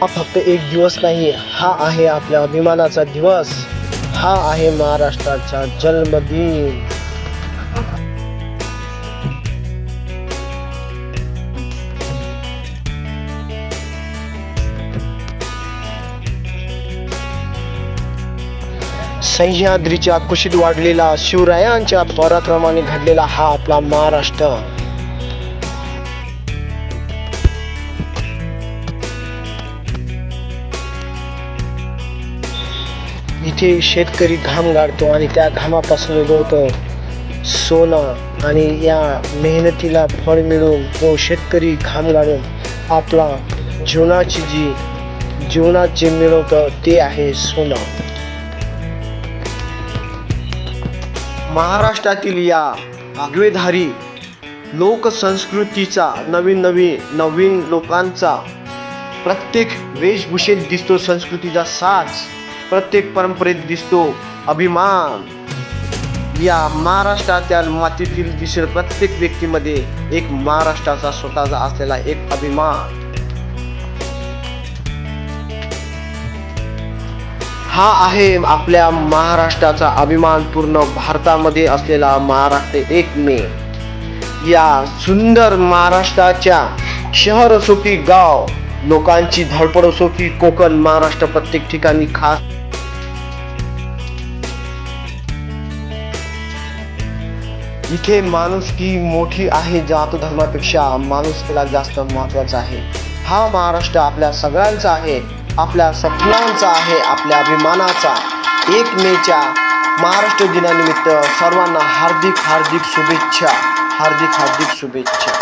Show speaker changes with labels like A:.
A: हा फक्त एक दिवस नाही, हा आहे आपल्या अभिमानाचा दिवस, हा आहे महाराष्ट्राचा जन्मदिन. सह्याद्रीच्या कुशीत वाढलेला, शिवरायांच्या पराक्रमाने घडलेला हा आपला महाराष्ट्र. इथे शेतकरी घाम गाळतो आणि त्या घामापासून उगवतं सोनं, आणि या मेहनतीला फळ मिळून तो शेतकरी घाम गाळून आपला जीवनाचे मिळवतं ते आहे सोनं. महाराष्ट्रातील या आगळेधारी लोकसंस्कृतीचा नवीन लोकांचा प्रत्येक वेशभूषेत दिसतो संस्कृतीचा साज, प्रत्येक परंपरेत दिसतो अभिमान. या महाराष्ट्राच्या मातीतील दिसेल प्रत्येक व्यक्तीमध्ये एक महाराष्ट्राचा स्वतःचा असलेला एक अभिमान. हा आहे आपल्या महाराष्ट्राचा अभिमान. पूर्ण भारतामध्ये असलेला महाराष्ट्र एकमेव. या सुंदर महाराष्ट्राच्या शहर असो की गाव, लोकांची धडपड असो की कोकण, महाराष्ट्र प्रत्येक ठिकाणी खास. इथे माणुसकी मोठी आहे, जात धर्मापेक्षा माणुसकीला जास्त महत्वाचा आहे. हा महाराष्ट्र आपल्या सगळ्यांचा आहे, आपल्या स्वप्नांचा आहे, आपल्या अभिमानाचा. 1 मेच्या महाराष्ट्र दिनानिमित्त सर्वांना हार्दिक शुभेच्छा.